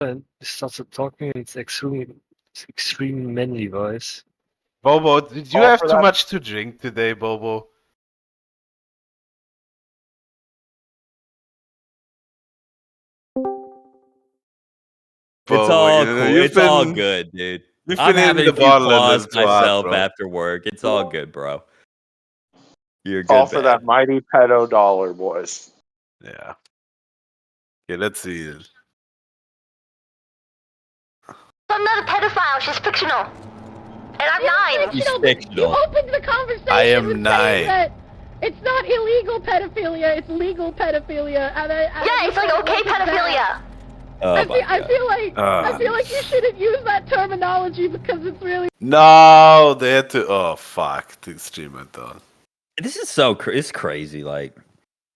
and started talking. It's extremely manly voice. Bobo, did you have too much to drink today, Bobo? It's all cool. It's all good, dude. I'm having a few claws myself after work. It's all good, bro. You're good. All for that mighty pedo dollar, boys. Yeah. Okay, let's see it. I'm not a pedophile. She's fictional. And I'm 9. She's fictional. You opened the conversation I am with 9. saying that it's not illegal pedophilia, it's legal pedophilia. And yeah, it's like okay pedophilia. I feel like you shouldn't use that terminology because it's really. No, they had to. Oh fuck! The stream went on. This is so it's crazy, like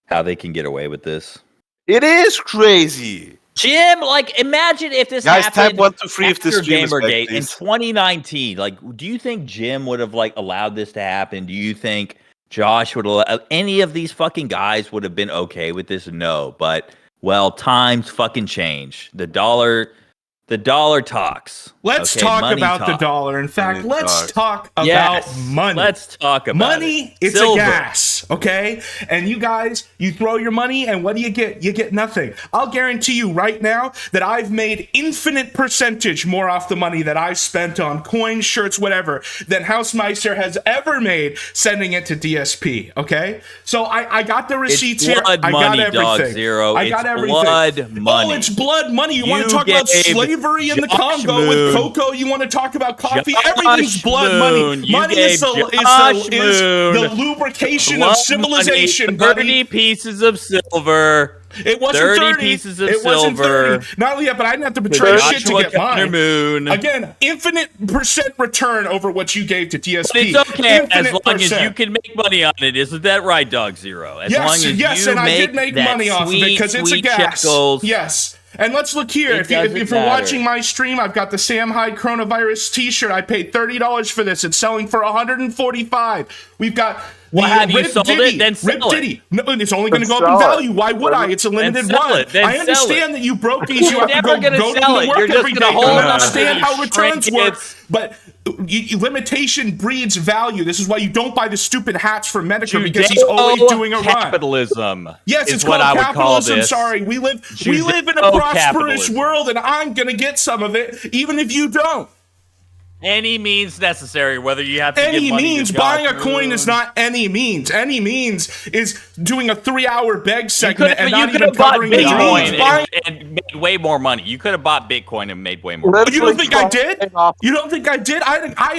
how they can get away with this. It is crazy. Jim, like, imagine if this Guys, happened type 1 to 3 if the after stream is back, Gamergate in please. 2019. Like, do you think Jim would have like allowed this to happen? Do you think Josh would allow any of these fucking guys would have been okay with this? No, but well, times fucking change. The dollar talks. Let's talk about the dollar. In fact, let's talk about money. Let's talk about money. It's a gas, okay? And you guys, you throw your money, and what do you get? You get nothing. I'll guarantee you right now that I've made infinite percentage more off the money that I've spent on coins, shirts, whatever, than Hausmeister has ever made sending it to DSP, okay? So I got the receipts here. I got everything. Dog Zero. I got everything. Blood money. Oh, it's blood money. You want to talk about slavery in the Congo with cocoa? You want to talk about coffee? Everything's blood money. Money is the lubrication of civilization, buddy. 30 pieces of silver. It wasn't 30 pieces of silver. Wasn't 30. Not only that, but I didn't have to betray shit to get mine. Moon. Again, infinite percent return over what you gave to DSP. But it's okay infinite as long as you can make money on it. Isn't that right, Dog Zero? As long as you and I did make money off of it because it's a gas. Shekels. Yes. And let's look here. If you're watching my stream, I've got the Sam Hyde coronavirus t-shirt. I paid $30 for this. It's selling for $145. We've got have you sold it? Then sell it. No, it's only going to go up in value. Why would I? It's a limited run. I understand that you brokies, you have to go to work every day. I understand how returns work. But limitation breeds value. This is why you don't buy the stupid hats from Medicare because he's always doing a run. Capitalism. Yes, it's called capitalism. Sorry, we live in a prosperous world, and I'm gonna get some of it, even if you don't. Any means necessary, whether you have to any give money means. to Buying a coin is not any means. Any means is doing a 3-hour beg segment and not even covering the Bitcoin and made way more money. You could have bought Bitcoin and made way more money. You don't think I did? You don't think I did?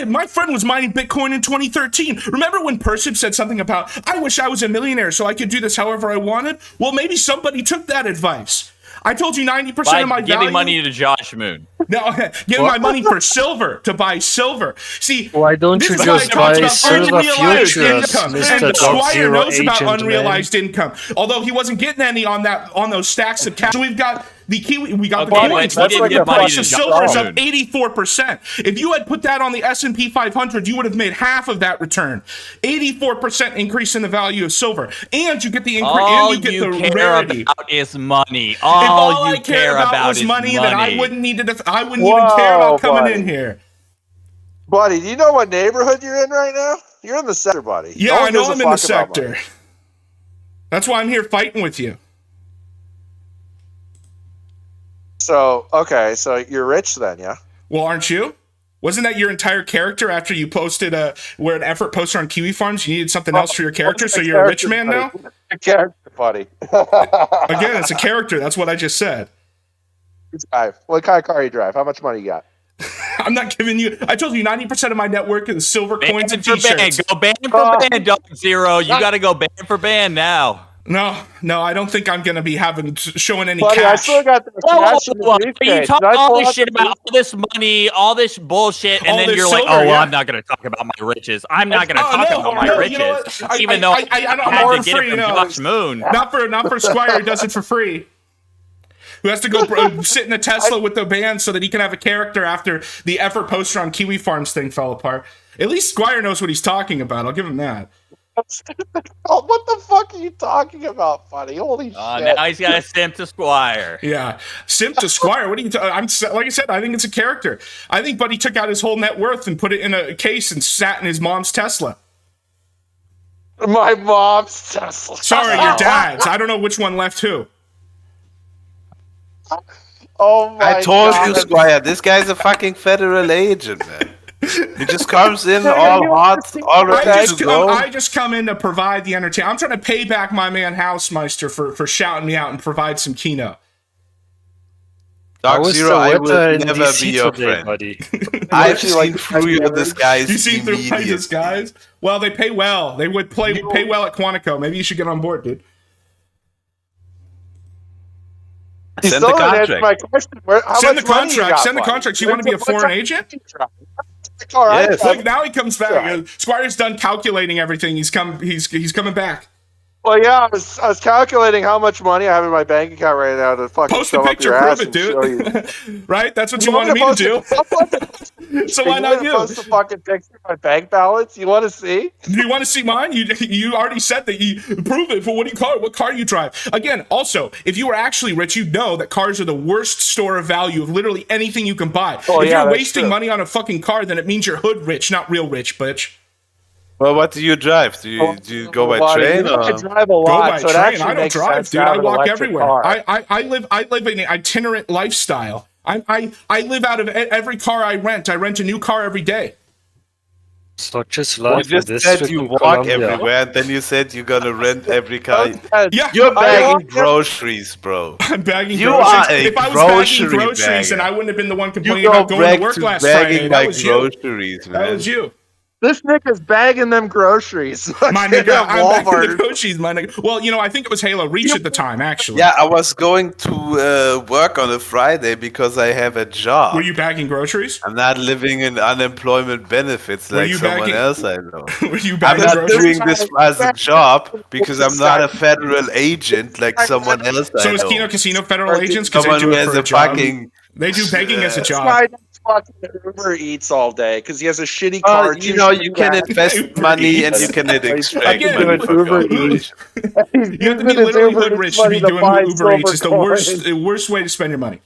My friend was mining Bitcoin in 2013. Remember when Persip said something about, I wish I was a millionaire so I could do this however I wanted? Well, maybe somebody took that advice. I told you 90% of my value. Giving money to Josh Moon. No, giving my money for silver, to buy silver. See, why don't you just buy silver futures, Mr. Squire knows Agent about unrealized income, although he wasn't getting any on those stacks of cash. So we've got the Kiwi, we got the coins. The price of silver is up 84%. If you had put that on the S&P 500, you would have made half of that return. 84% increase in the value of silver, and you get the increase. All and you get the care rarity. About is money. If all I you care about was is money, then I wouldn't need to. I wouldn't even care about coming in here. Buddy, do you know what neighborhood you're in right now? You're in the sector, buddy. Yeah, I know I'm in the sector. That's why I'm here fighting with you. So, okay, so you're rich then, yeah? Well, aren't you? Wasn't that your entire character after you posted where an effort poster on Kiwi Farms? You needed something else for your character, so you're a rich man now? A character, buddy. Again, it's a character. That's what I just said. Drive. What kind of car you drive? How much money you got? I'm not giving you. I told you 90% of my net worth is silver coins and t-shirts. Go ban for ban, Dog Zero. You got to go ban for ban now. No, I don't think I'm going to be showing any Buddy, cash. I still got the cash in the You talk all this shit about all this money, all this bullshit, and then you're like, I'm not going to talk about my riches. I'm not going to talk about my riches, you know even though I had to get it from Josh Moon. Not for Squire, who does it for free. Who has to go sit in a Tesla with the band so that he can have a character after the effort poster on Kiwi Farms thing fell apart. At least Squire knows what he's talking about. I'll give him that. Oh, what the fuck are you talking about, buddy? Holy shit! Now he's got a simp to Squire. Yeah, simp to Squire. What are you? Like I said, I think it's a character. I think Buddy took out his whole net worth and put it in a case and sat in his mom's Tesla. My mom's Tesla. Sorry, your dad's. I don't know which one left who. Oh my I told God. you, Squire, this guy's a fucking federal agent, man. He just comes in all hot, all ready to go. I just come in to provide the entertainment. I'm trying to pay back my man Housemeister for shouting me out and provide some kino. Dark was Zero, the I weather will in never DC be your today, friend. buddy? I've seen through your disguise. You see through my immediately. disguise? Well, they pay well. They would pay well at Quantico. Maybe you should get on board, dude. You Send still the didn't answer contract. my question. How Send much the money you contract. got, Send the buddy? contract. You want to be a foreign agent? All right. Yes. Look, now he comes back. Right. Squire's done calculating everything. He's coming back. Well, yeah, I was calculating how much money I have in my bank account right now to fucking Post show a up picture, your ass prove it, and show you. dude. Right? That's what you wanted me to do. So why not you? Post a fucking picture of my bank balance. You want to see? Do you want to see mine? You already said that you prove it. For what car you drive? Again, also, if you were actually rich, you'd know that cars are the worst store of value of literally anything you can buy. Oh, if yeah, you're that's wasting true. money on a fucking car, then it means you're hood rich, not real rich, bitch. Well, what do you drive? Do you go by Buddy, train? you or? I drive a Go lot, by so it train. actually I don't makes drive, sense dude. to have I an walk electric everywhere. car. I live in an itinerant lifestyle. I live out of every car I rent. I rent a new car every day. It's not just You life. just said you walk everywhere, and then you said you're gonna rent every car. Yeah, You're bagging walk- groceries, bro. I'm bagging You groceries. are a If I was bagging grocery groceries, then bagger. I wouldn't have been the one You complaining go about going back to work to last Friday. bagging That my was you. groceries, man. That was you. This nigga's bagging them groceries. My nigga, I'm back in the Walmart. groceries, my nigga. Well, I think it was Halo Reach at the time, actually. Yeah, I was going to work on a Friday because I have a job. Were you bagging groceries? I'm not living in unemployment benefits Were like you someone bagging- else I know. Were you I'm bagging not groceries? doing this as a job because I'm not a federal agent like someone else I So is know. Kino Casino federal agents? Because they Someone do who it has for a a job. fucking. They do begging as a This job. guy does fucking Uber Eats all day because he has a shitty car. You know, you can invest money and you can extract Again, money from Uber your Eats. You have to be literally hood rich to be doing Uber Eats. It's the worst way to spend your money.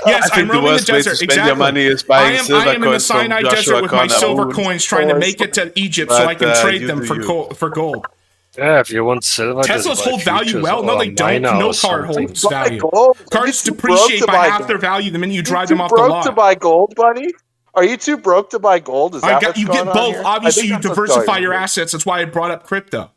Yes, I think I'm the roaming the worst way to desert. spend Exactly. your money is buying I silver am in the coins from Sinai Joshua desert with my Connor. silver coins, trying to make it to Egypt so I can But, trade you them do for you. gold. Yeah, if you want silver, Teslas just buy hold value futures well. No, or they don't. miner No or card something. holds Buy value. gold. Cards Are you too broke depreciate to by buy half gold? their value the minute you Are drive you them too off the broke lot. to buy gold, buddy? Are you too broke to buy gold? Is that what's You going get on both. here? Obviously, I you think that's what's diversify going your on. assets. That's why I brought up crypto.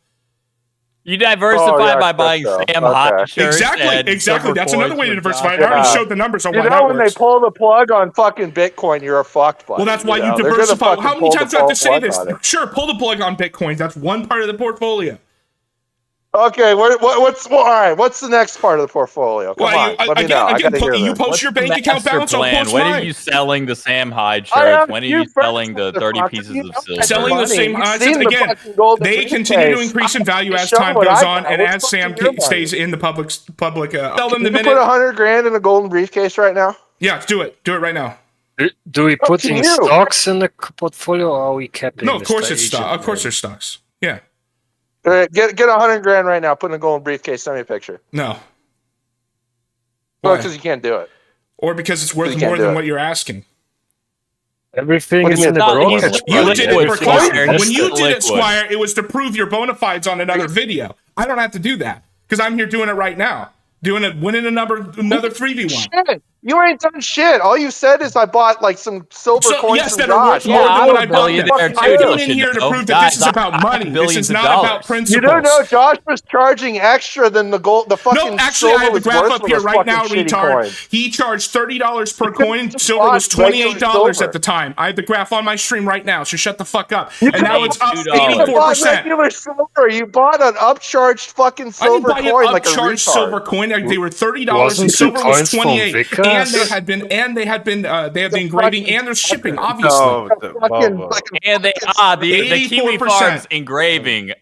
You diversify Oh, yeah, by buying crypto. Sam Okay. Hot shirts. and Exactly. silver That's another coins way to with diversify. I Josh. already Yeah. showed the numbers on You why know that when works. they pull the plug on fucking Bitcoin, you're a fucked buddy. Well, that's why you know? They're gonna diversify. fucking How many pull times do the I have to say plug this? on it. Sure, pull the plug on Bitcoins. That's one part of the portfolio. Okay, what's all right? What's the next part of the portfolio? Come Well, on, let me know. I again, gotta hear you this. post your bank account Master balance. I'll plan. post When are mine. you selling the Sam Hyde I shirts? have When are few you selling the friends 30 that pieces you of know silver? Selling the money. same You've assets seen the again. fucking golden They continue to briefcase. increase in value as Show time what goes I on, got. and What's as Sam fucking your stays money? in the public. Tell them Can the you put minute. $100,000 in a golden briefcase right now? Yeah, do it. Do it right now. Do we put to in you. stocks in the portfolio or are we capping? No, of course Mr. it's stock. Agent Of course Man? there's stocks. Yeah. All right, get $100,000 right now. Put in a golden briefcase. Send me a picture. No. Well, Why? because you can't do it. Or because it's worth You can't more do than it. what you're asking. Everything What do is you in the mean? No, brokerage. you You Liquid, did it for Squire. Coingate. That's When you did it, liquid. Squire, it was to prove your bona fides on another video. I don't have to do that because I'm here doing it right now. Winning another 3v1. Shit, you ain't done shit. All you said is I bought like some silver coins Yes, from that are worth Josh. more Yeah, than I'm what a I bought them. billionaire too, I don't came in you here to know? prove that this is Guys, about I have money. This billions is of not about dollars. principles. You don't know Josh was charging extra than the gold. The fucking No, actually, silver I have the was graph worth up for here those right fucking now, shitty retard. coins. He charged $30 per coin. just Silver was bought regular $28 silver. at the time. I have the graph on my stream right now, so shut the fuck up. You And now it's up $2. You bought 84%. regular silver. You bought an upcharged fucking I didn't silver buy coin an like a upcharged retard. silver coin. They were $30 and Wasn't the silver was coins from 28. Vickers? And they had the engraving and their shipping, obviously. No, Fucking, And they the Kiwi 84%. Farms engraving.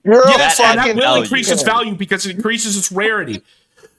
you're Yes, a and that fucking will value. increase its value because it increases its rarity.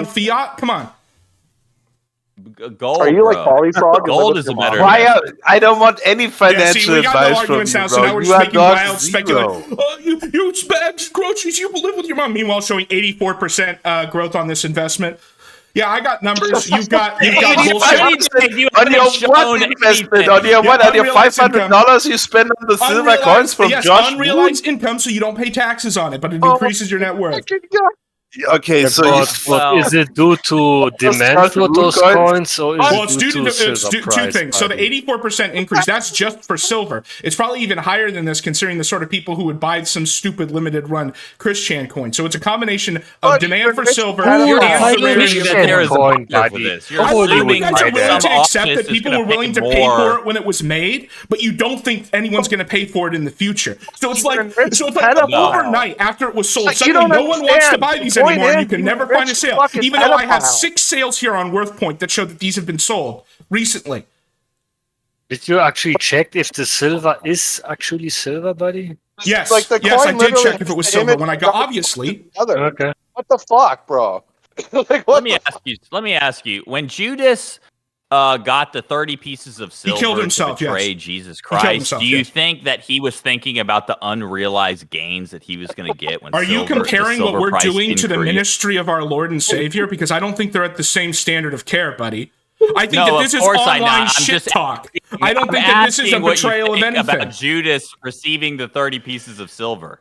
on fiat? Come on. gold. Are you like bro. polyfrog? Gold is a better. Why? I don't want any financial we got no advice from arguments you, now, so bro. now we're You just are making Dog wild Zero. speculation. Oh, you spend groceries, you live with your mom. Meanwhile, showing 84% growth on this investment. Yeah, I got numbers. You've got bullshit. On your what investment? On your what? On your $500 you spend on the silver coins from Josh unrealized income, so you don't pay taxes on it, but it increases your net worth. Okay, so but is it due to demand for those coins, or is Well, it it's due to it's silver two price? things. So the 84% increase, that's just for silver. It's probably even higher than this, considering the sort of people who would buy some stupid limited run Christian coin. So it's a combination of demand for silver and You're the assuming rarity of that there is a coin, market for buddy. this. You're I think assuming you guys are that willing some to accept office that is people gonna were willing to pay pay more. for it when it was made, but you don't think anyone's going to pay for it in the future. So it's like overnight after it was sold, Like, you suddenly don't no one wants to understand. buy these The point anymore, and is, you can you never rich find a sale. fucking Even though I have pedophile. 6 sales here on WorthPoint that show that these have been sold recently. Did you actually check if the silver is actually silver, buddy? Yes, Like the yes, I coin did literally check if it was has silver. image When I got obviously. Okay. What the fuck, bro? Like, what Let me ask you. When Judas got the 30 pieces of silver killed himself, to betray yes. Jesus killed Christ, himself, do you yes. think that he was thinking about the unrealized gains that he was going to get when Are you the comparing what silver we're price doing to the increased? ministry of our Lord and Savior? Because I don't think they're at the same standard of care, buddy. I think No, that of this is course I'm online not. I'm shit just talk. asking- I don't I'm think that this is a asking what you betrayal of think anything. about Judas receiving the 30 pieces of silver.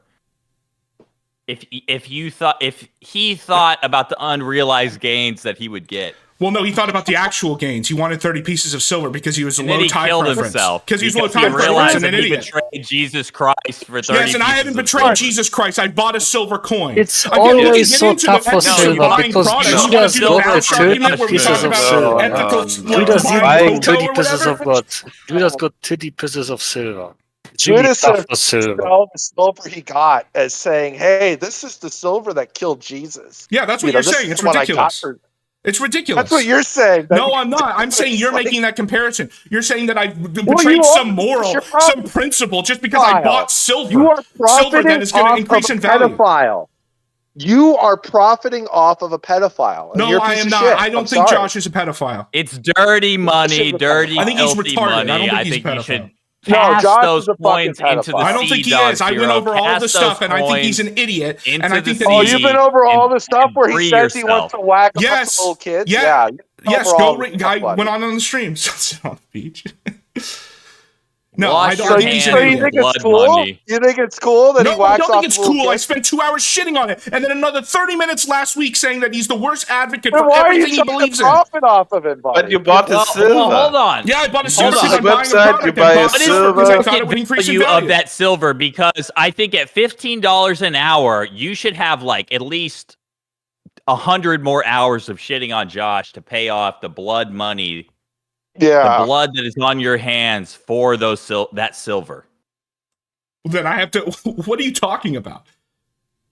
If he thought about the unrealized gains that he would get. Well, no, he thought about the actual gains. He wanted 30 pieces of silver because he was a And then low he tie killed preference. himself Because he's low he tie preference realized and an that he idiot. betrayed Jesus Christ for 30 Yes, and I haven't pieces of betrayed silver. Jesus Christ. I bought a silver coin. It's Again, we can always get so into tough the for ethics of silver buying because products. You wanna Judas do the got voucher 30 argument where we pieces talk of about silver. ethical Judas buying even cocoa 30 or pieces of whatever. what? Judas got 30 pieces of silver. It's really Judas tough for silver. sell the silver he got as saying, "Hey, this is the silver that killed Jesus." Yeah, that's what You know, you're this saying. is It's what I got ridiculous. for- It's ridiculous. That's what you're saying. No, I'm not. I'm saying you're Like- making that comparison. You're saying that I betrayed you are, some moral, you're some principle just because I bought silver. You are Silver profiting that is going to off increase of in a value. pedophile. You are profiting off of a pedophile. and No, you're a I piece am of not. shit. I don't I'm think sorry. Josh is a pedophile. It's dirty money, dirty, I think he's filthy retarded. money. I don't think I he's think a you pedophile. should No, pass Josh those is a fucking coins into the pedophile. I don't think he Sea is. I Dog went Zero. over all Pass the stuff, those and I think he's coins an idiot. And into I think the that Oh, sea you've been over all and- the stuff and where he free says he wants yourself. to whack a bunch Yes. of little kids? Yeah. you've been Yes, over all go. the stuff, I buddy. went on the streams. Sit on the beach. No, Wash I don't your think he's an hands So you idiot. think blood it's cool? money. You think it's cool that No, he I whacks don't off think it's little cool. I kids? spent 2 hours shitting on it, and then another 30 minutes last week saying that he's the worst advocate Then for why are you everything he trying believes to in. profit off of it, buddy? But you bought the Well, silver. hold on. Yeah, I bought a Hold silver on. because I'm buying a Website, product. you I buy a bought What is silver silver. because I the thought it would market increase in value value. of that silver? Because I think at $15 an hour, you should have like at least 100 more hours of shitting on Josh to pay off the blood money, Yeah. the blood that is on your hands for those that silver. Then I have to. What are you talking about?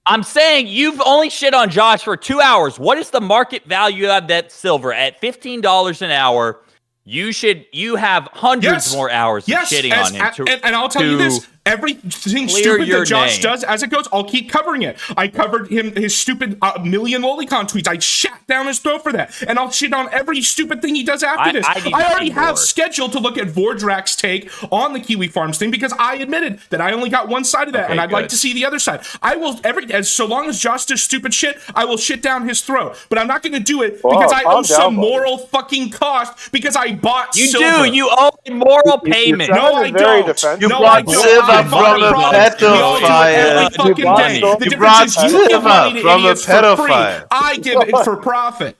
I'm saying you've only shit on Josh for 2 hours. What is the market value of that silver at $15 an hour? You have hundreds Yes. more hours of Yes, shitting on him. and I'll tell you to this: everything clear stupid your that Josh name. does as it goes, I'll keep covering it. I covered his stupid million lolicon tweets. I shat down his throat for that, and I'll shit on every stupid thing he does after this. I need to I already see have more. scheduled to look at Vordrak's take on the Kiwi Farms thing because I admitted that I only got one side of that, Okay, and I'd like good. to see the other side. I will so long as Josh does stupid shit, I will shit down his throat. But I'm not going to do it because I calm owe some down, buddy. moral fucking cost because I bought You silver. do. You owe a moral payment. No, I very don't. defensive. You No, brought I don't. silver I bought from a products. We all do it every pedophile. fucking You bought day. silver. The You difference brought is you give silver money to from a idiots for free. pedophile. I give it for profit.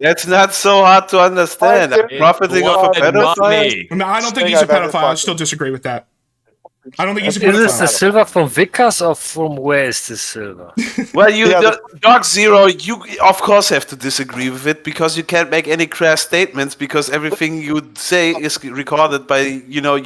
That's not so hard to understand. It's Profiting off a blood pedophile? money. No, I don't think Thing he's a I've ever pedophile. I fucking- still disagree with that. I don't think he's a Is this the pedophile. silver from Vickers or from where is this silver? Well, Yeah, Dog Zero, you of course have to disagree with it because you can't make any crass statements because everything you say is recorded by your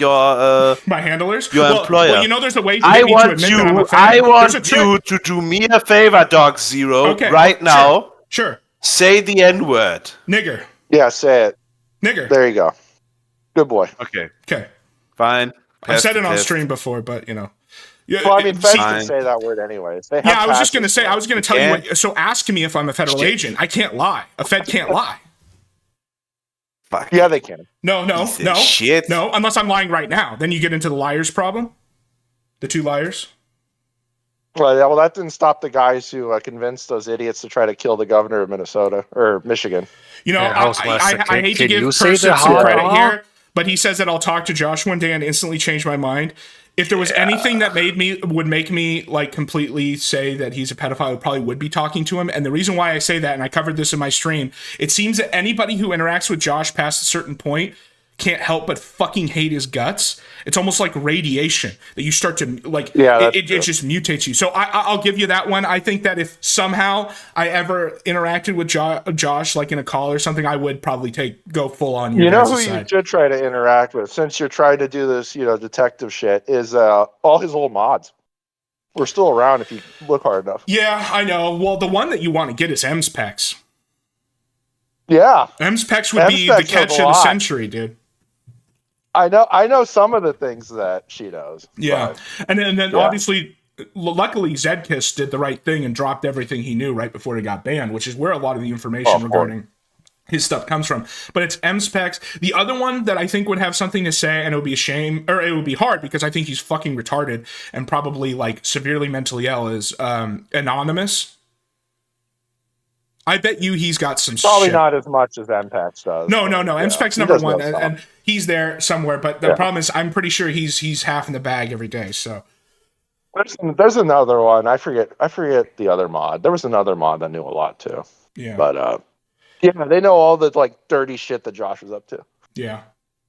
My handlers? Your employer. Well, you know there's a way to I get me to want admit that I'm a you. fan. I There's a want trick. you to do me a favor, Dog Zero, Okay, right sure. now. Sure. Say the N word. Nigger. Yeah, say it. Nigger. There you go. Good boy. Okay, Okay. fine. I've said it on test. stream before, but you know. Yeah, Well, I mean, feds see- Fine. can say that word anyways. They have yeah, I was just passes gonna say. for I it. was gonna tell you Yeah. what. So ask me if I'm a federal agent. I can't lie. A Fed can't lie. Fuck. Yeah, they can. No, Piece of shit. no. Unless I'm lying right now, then you get into the liars problem. The two liars. Well, yeah, well, that didn't stop the guys who convinced those idiots to try to kill the governor of Minnesota or Michigan. You know, Yeah, Housemaster, I hate to can give you say Person the some credit hard here, but he says that I'll talk to Josh one day and instantly change my mind. If there was anything that would make me like completely say that he's a pedophile, I probably would be talking to him. And the reason why I say that, and I covered this in my stream, it seems that anybody who interacts with Josh past a certain point can't help but fucking hate his guts. It's almost like radiation that you start to like. Yeah, it just mutates you. So I'll give you that one. I think that if somehow I ever interacted with Josh, like in a call or something, I would probably go full on. You know who side. you should try to interact with, since you're trying to do this, detective shit, is all his old mods. We're still around if you look hard enough. Yeah, I know. Well, the one that you want to get is MSPEX. Yeah, MSPEX would be the catch of the century, dude. I know some of the things that she knows. Yeah, and then obviously, luckily, Zedkiss did the right thing and dropped everything he knew right before he got banned, which is where a lot of the information regarding his stuff comes from. But it's MSPEX. The other one that I think would have something to say, and it would be a shame, or it would be hard because I think he's fucking retarded and probably like severely mentally ill, is Anonymous. I bet you he's got some Probably shit. not as much as MPEX does. No. MSPEC's number one, and he's there somewhere. But the problem is, I'm pretty sure he's half in the bag every day. So there's another one. I forget the other mod. There was another mod that knew a lot too. Yeah. But they know all the like dirty shit that Josh was up to. Yeah.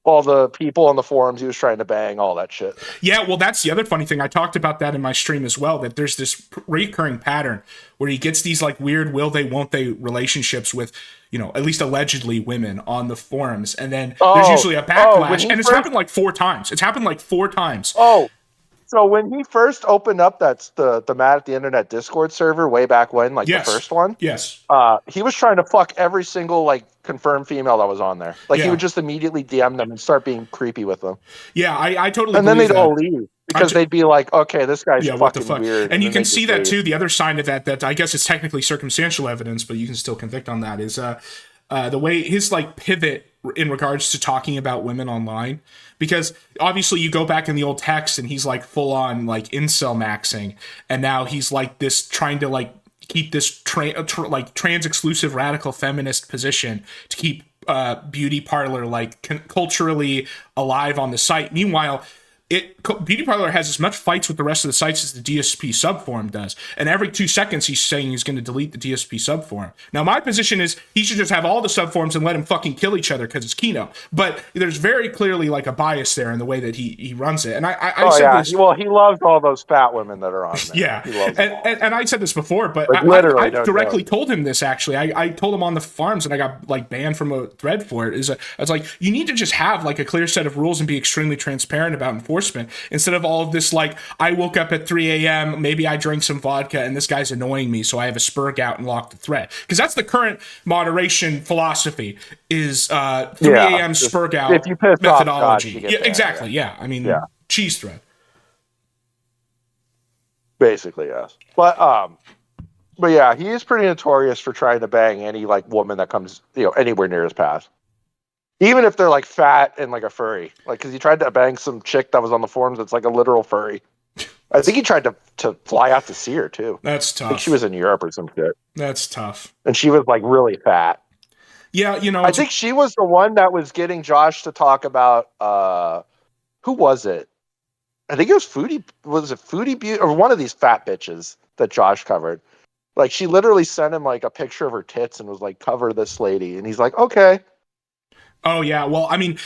All the people on the forums he was trying to bang, all that shit. Yeah, well, that's the other funny thing. I talked about that in my stream as well, that there's this recurring pattern where he gets these like weird will they, won't they relationships with, at least allegedly women on the forums. And then there's usually a backlash. And it's happened like 4 times. Oh, so when he first opened up the Mad at the Internet Discord server way back when, like the first one, he was trying to fuck every single like confirmed female that was on there. Like he would just immediately DM them and start being creepy with them. Yeah, I totally. And then they'd all leave because they'd be like, "Okay, this guy's fucking weird." And you can see that too. The other side of that I guess it's technically circumstantial evidence, but you can still convict on that. Is the way his like pivot in regards to talking about women online. Because obviously you go back in the old text and he's like full on like incel maxing, and now he's like this trying to like keep this trans exclusive radical feminist position to keep beauty parlor like culturally alive on the site. Meanwhile, Beauty Parlor has as much fights with the rest of the sites as the DSP subforum does. And every 2 seconds, he's saying he's going to delete the DSP subforum. Now, my position is he should just have all the subforums and let them fucking kill each other because it's Kino. But there's very clearly like a bias there in the way that he runs it. And I said this. Well, he loves all those fat women that are on there. Yeah. And I said this before, but like, I directly told him this, actually. I told him on the forums, and I got like banned from a thread for it. I was like, you need to just have like a clear set of rules and be extremely transparent about enforcement. Instead of all of this, like, I woke up at 3 a.m., maybe I drank some vodka, and this guy's annoying me, so I have a spurg out and lock the thread. Because that's the current moderation philosophy, is 3 a.m. spurg out if you piss methodology. Off God, exactly, yeah. I mean, cheese thread. Basically, yes. But yeah, he is pretty notorious for trying to bang any, like, woman that comes, anywhere near his path. Even if they're like fat and like a furry, like because he tried to bang some chick that was on the forums that's like a literal furry. I think he tried to fly out to see her too. That's tough. I think she was in Europe or some shit. That's tough. And she was like really fat. Yeah, I think she was the one that was getting Josh to talk about who was it? I think it was Foodie. Was it Foodie Beauty or one of these fat bitches that Josh covered? Like she literally sent him like a picture of her tits and was like, "Cover this lady," and he's like, "Okay." Oh yeah, well, I mean,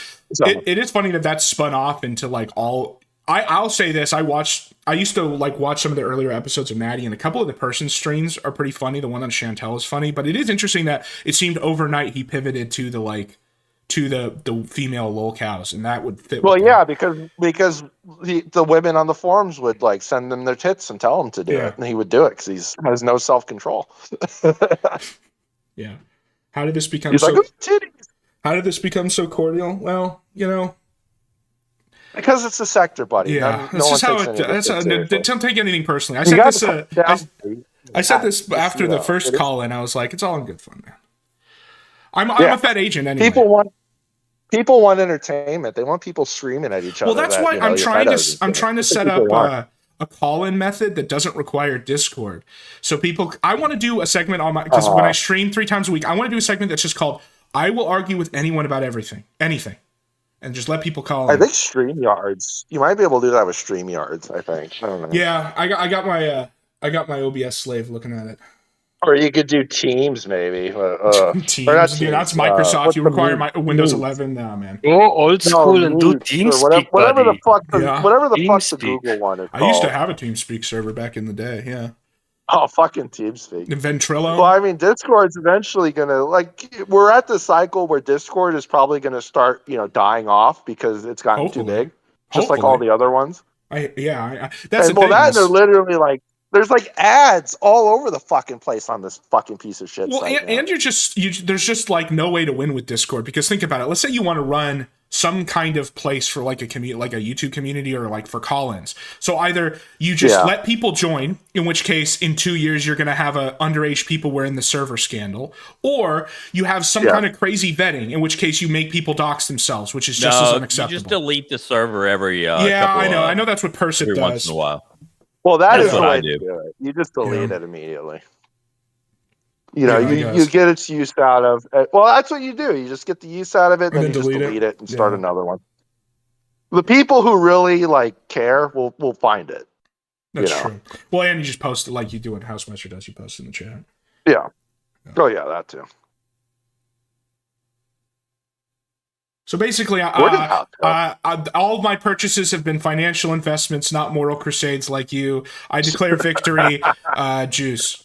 it is funny that spun off into like all. I'll say this: I used to like watch some of the earlier episodes of Maddie, and a couple of the person streams are pretty funny. The one on Chantel is funny, but it is interesting that it seemed overnight he pivoted to the female lolcows, and that would fit. Well, yeah, because the women on the forums would like send them their tits and tell him to do it, and he would do it because he has no self control. Yeah, how did this become? He's like, titties. How did this become so cordial? Well, because it's a sector, buddy. Yeah, no one how it. Don't take anything personally. I said this after the first call, and I was like, "It's all in good fun, man." I'm a Fed agent anyway. people want entertainment. They want people screaming at each other. Well, that's why I'm trying to set up a call-in method that doesn't require Discord. So I want to do a segment on because when I stream 3 times a week, I want to do a segment that's just called "I will argue with anyone about anything," and just let people call in. I think StreamYards. You might be able to do that with StreamYards. I think. I don't know. Yeah, I got my OBS slave looking at it. Or you could do Teams, maybe. Teams, or not dude, Teams, that's Microsoft. You require Windows Meet? 11 now, man. Go old school and do TeamSpeak, whatever the buddy. fuck Yeah. whatever the fuck the TeamSpeak. Google one is I used to called. have a TeamSpeak server back in the day. Yeah, Oh, fucking TeamSpeak. Ventrilo. Well, I mean, Discord's eventually gonna we're at the cycle where Discord is probably gonna start, dying off because it's gotten too Hopefully. big, just like all the other ones. That's And the well, thing. that they're literally there's ads all over the fucking place on this fucking piece of shit. Well, site now. and there's just no way to win with Discord, because think about it. Let's say you want to run some kind of place for a community, like a YouTube community, or for call-ins. So either you just let people join, in which case in 2 years you're going to have underage people wearing the server scandal, or you have some kind of crazy vetting, in which case you make people dox themselves, which is just as unacceptable. You just delete the server every I know that's what Persit every does. once in a while. Well, That's is the what I way do. to do it. You just delete it immediately. You guess. get its use out of it. Well, that's what you do. You just get the use out of it, and then you just delete it and start another one. The people who really care will find it. That's true. Well, and you just post it like you do what Housemaster does. You post in the chat. Yeah. Oh yeah, that too. So basically, all of my purchases have been financial investments, not moral crusades like you. I declare victory. Juice.